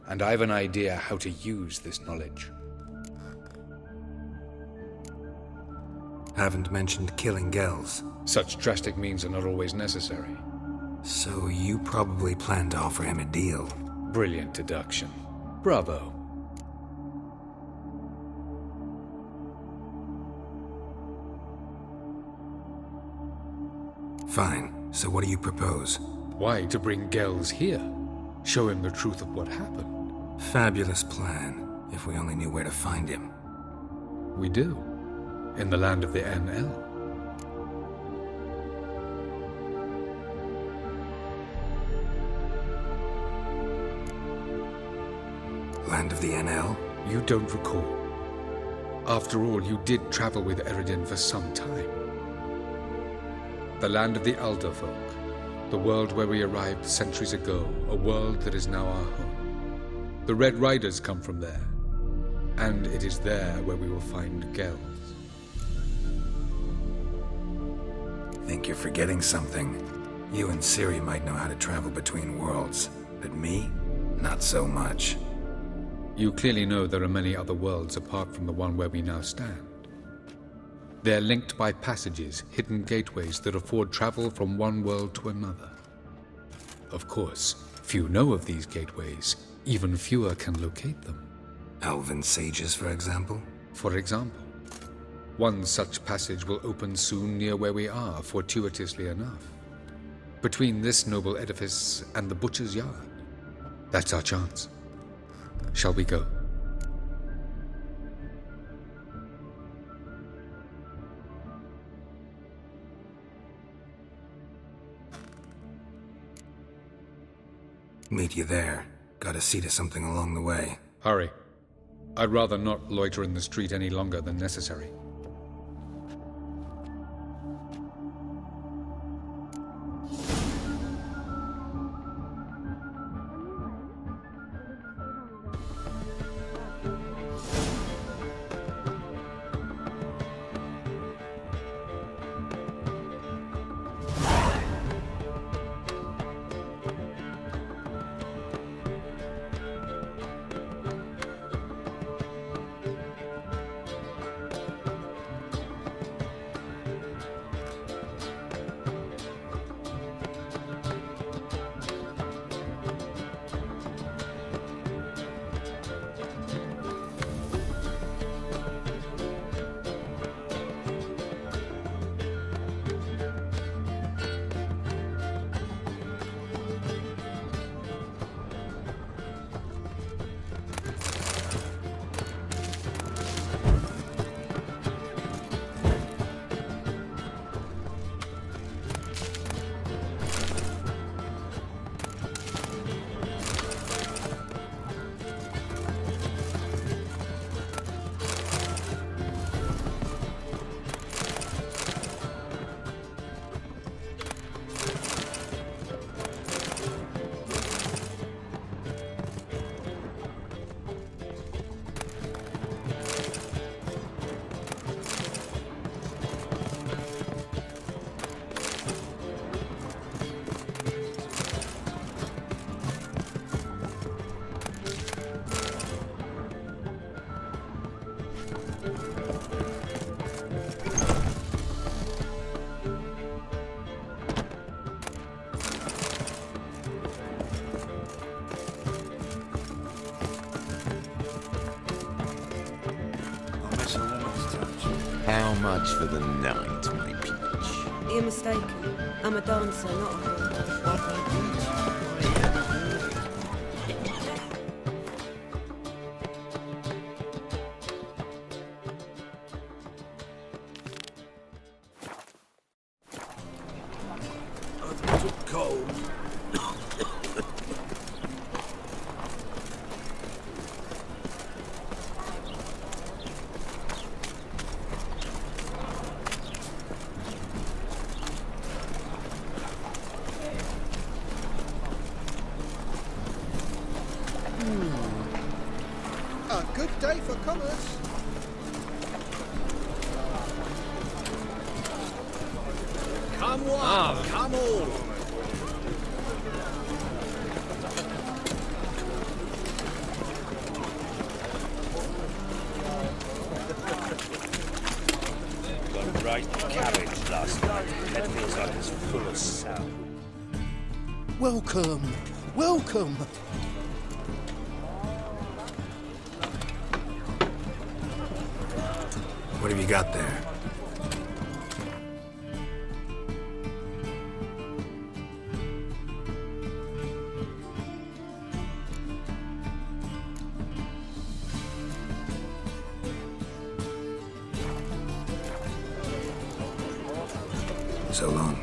S14: And I've an idea how to use this knowledge.
S2: Haven't mentioned killing Gels.
S14: Such drastic means are not always necessary.
S2: So you probably plan to offer him a deal.
S14: Brilliant deduction. Bravo.
S2: Fine. So what do you propose?
S14: Why, to bring Gels here. Show him the truth of what happened.
S2: Fabulous plan, if we only knew where to find him.
S14: We do. In the land of the NL.
S2: Land of the NL?
S14: You don't recall. After all, you did travel with Eredin for some time. The land of the Alderfolk. The world where we arrived centuries ago. A world that is now our home. The Red Riders come from there. And it is there where we will find Gels.
S2: Think you're forgetting something. You and Ciri might know how to travel between worlds, but me? Not so much.
S14: You clearly know there are many other worlds apart from the one where we now stand. They're linked by passages, hidden gateways that afford travel from one world to another. Of course, few know of these gateways. Even fewer can locate them.
S2: Elven sages, for example?
S14: For example. One such passage will open soon near where we are, fortuitously enough. Between this noble edifice and the butcher's yard. That's our chance. Shall we go?
S2: Meet you there. Gotta see to something along the way.
S14: Hurry. I'd rather not loiter in the street any longer than necessary.
S15: How much for the night, my peach?
S16: You're mistaken. I'm a dancer, not a whore.
S15: What, my peach?
S8: I've got a cold.
S3: A good day for commerce.
S8: Come one, come all.
S4: Got right cabbage last night. Head feels like it's full of sound.
S3: Welcome, welcome.
S2: What have you got there? So long.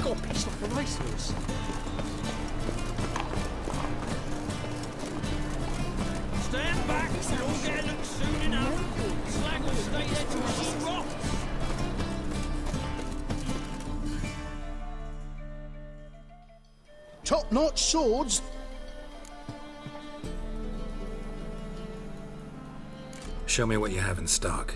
S6: Got pitched like a racehorse.
S17: Stand back, you'll get looked soon enough. Slag will stay there till she rots.
S3: Top-notch swords.
S2: Show me what you have in stock.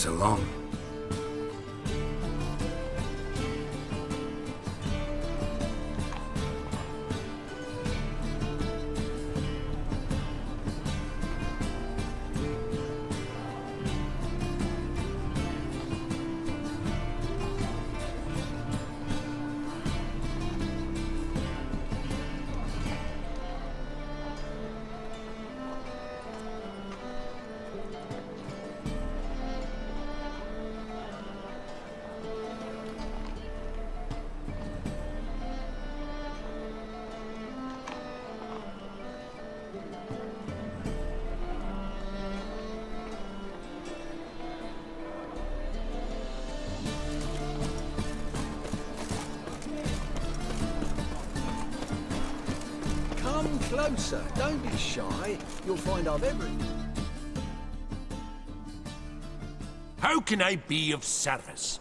S2: So long.
S3: Come closer. Don't be shy. You'll find I've everything.
S17: How can I be of service?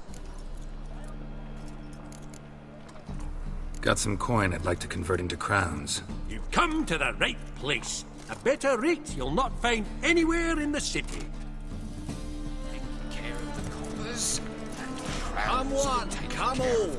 S2: Got some coin I'd like to convert into crowns.
S17: You've come to the right place. A better rate you'll not find anywhere in the city.
S3: Taking care of the coppers and come one, come all.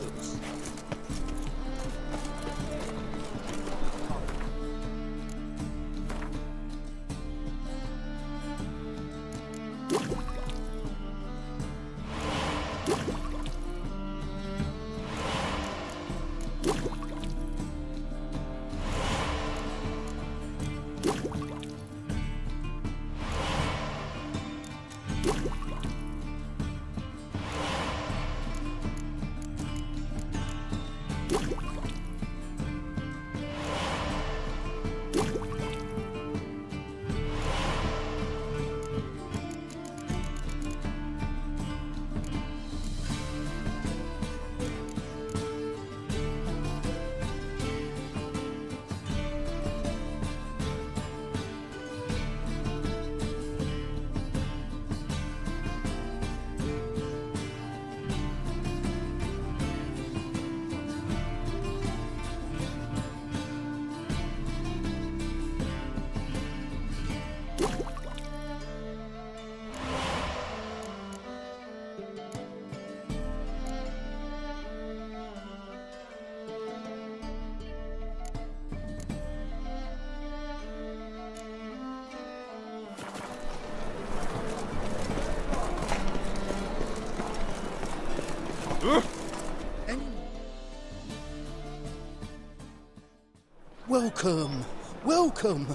S3: Welcome, welcome.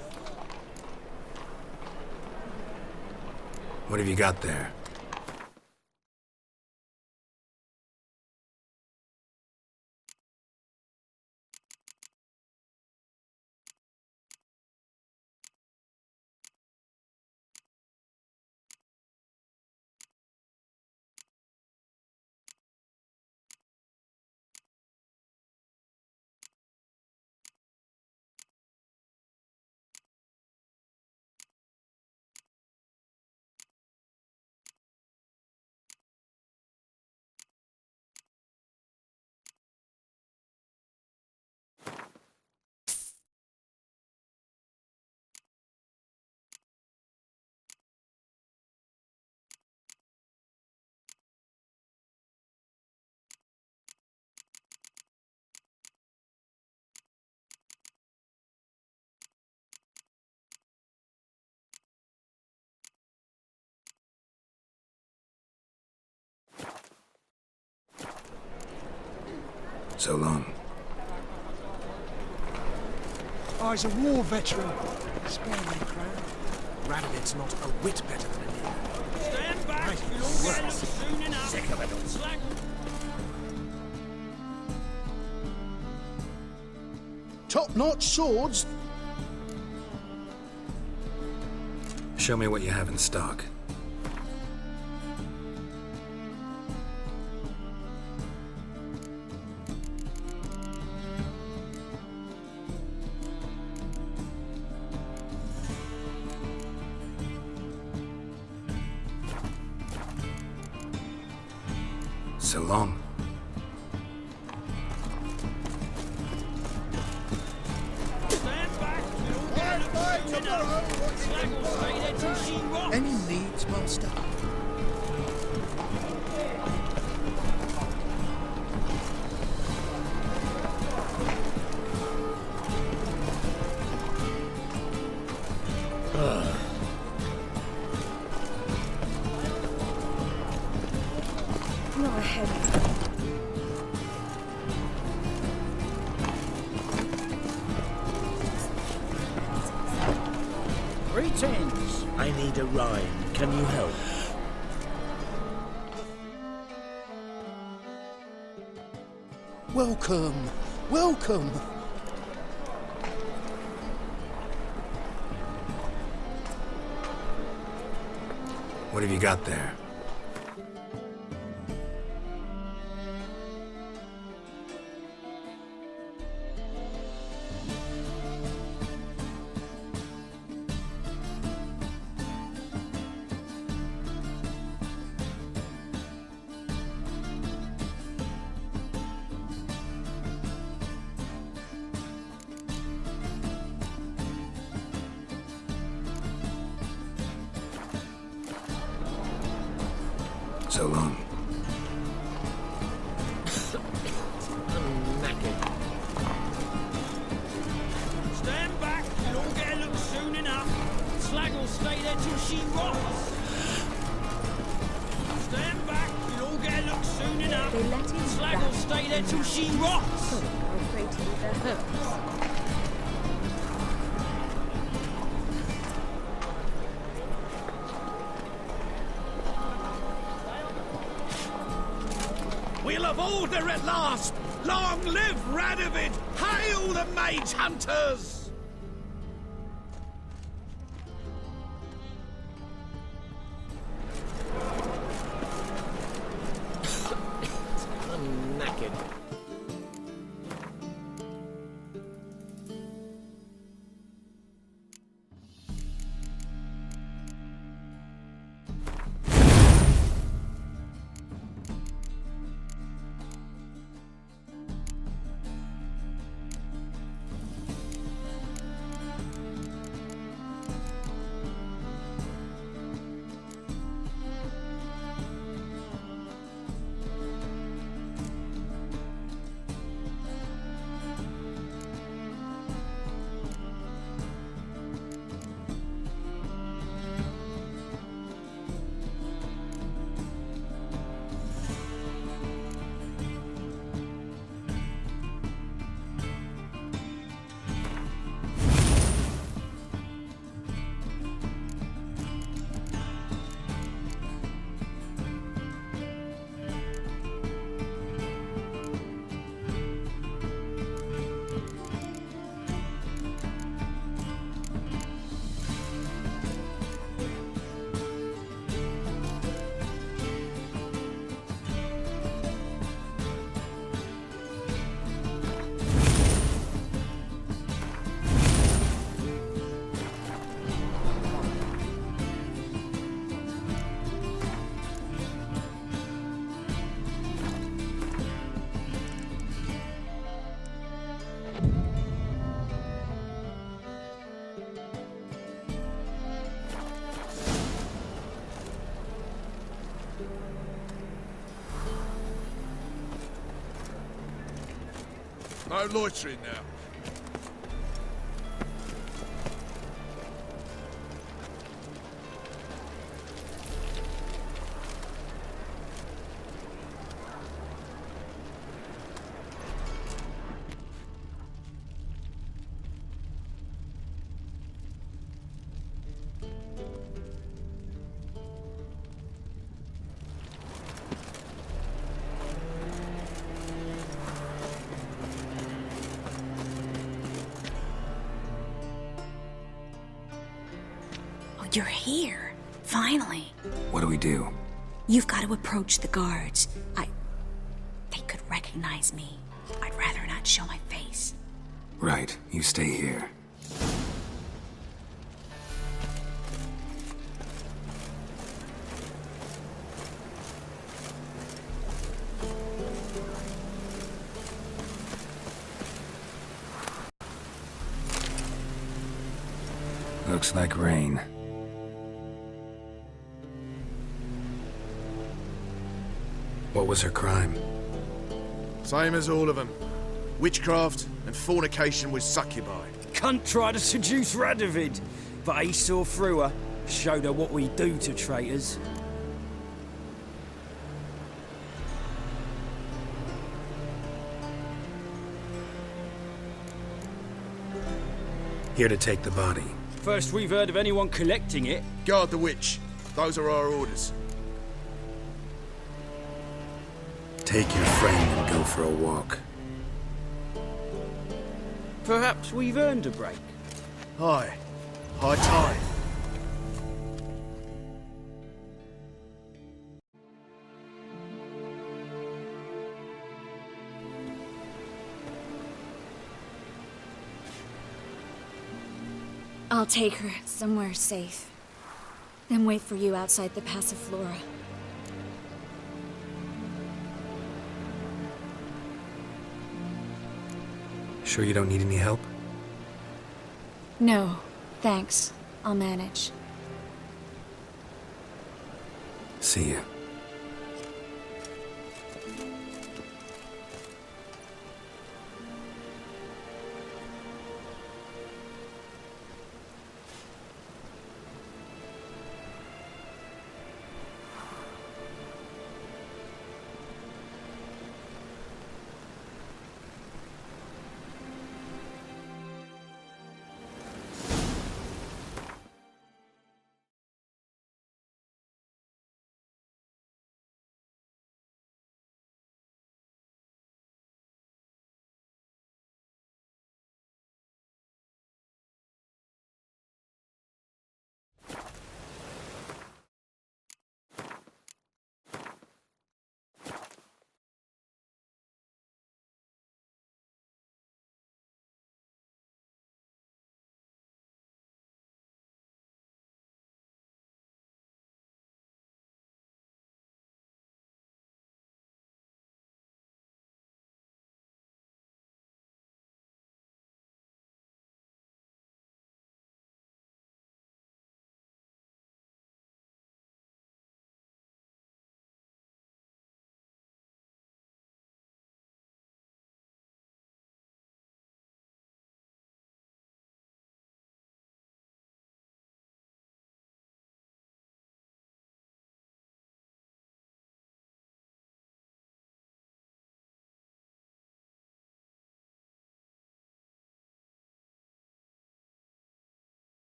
S2: What have you got there? So long.
S3: I's a war veteran. Spare me, crown. Radovit's not a whit better than you.
S17: Stand back! You'll get him soon enough.
S3: Sick of it.
S17: Slack.
S3: Top-notch swords.
S2: Show me what you have in stock. So long.
S17: Stand back! You'll get him soon enough. Slack will stay there till she rots.
S3: Any needs, master?
S16: Not ahead.
S9: Greetings. I need a ride. Can you help?
S3: Welcome, welcome.
S2: What have you got there? So long.
S6: I'm knackered.
S17: Stand back, you'll all get a look soon enough. Slag will stay there till she rots. Stand back, you'll all get a look soon enough.
S16: They let him
S17: Slag will stay there till she rots.
S16: Sorry, I'm afraid to leave their hurts.
S4: We'll have order at last! Long live Radovid! Hail the mage hunters!
S6: I'm knackered.
S18: No loitering now.
S13: You're here. Finally.
S2: What do we do?
S13: You've got to approach the guards. They could recognize me. I'd rather not show my face.
S2: Right, you stay here. Looks like rain. What was her crime?
S18: Same as all of them. Witchcraft and fornication with succubi.
S19: Cunt tried to seduce Radovid, but he saw through her, showed her what we do to traitors.
S2: Here to take the body.
S19: First we've heard of anyone collecting it.
S18: Guard the witch. Those are our orders.
S2: Take your friend and go for a walk.
S19: Perhaps we've earned a break.
S18: Aye. High time.
S13: I'll take her somewhere safe. Then wait for you outside the Passiflora.
S2: Sure you don't need any help?
S13: No, thanks. I'll manage.
S2: See ya.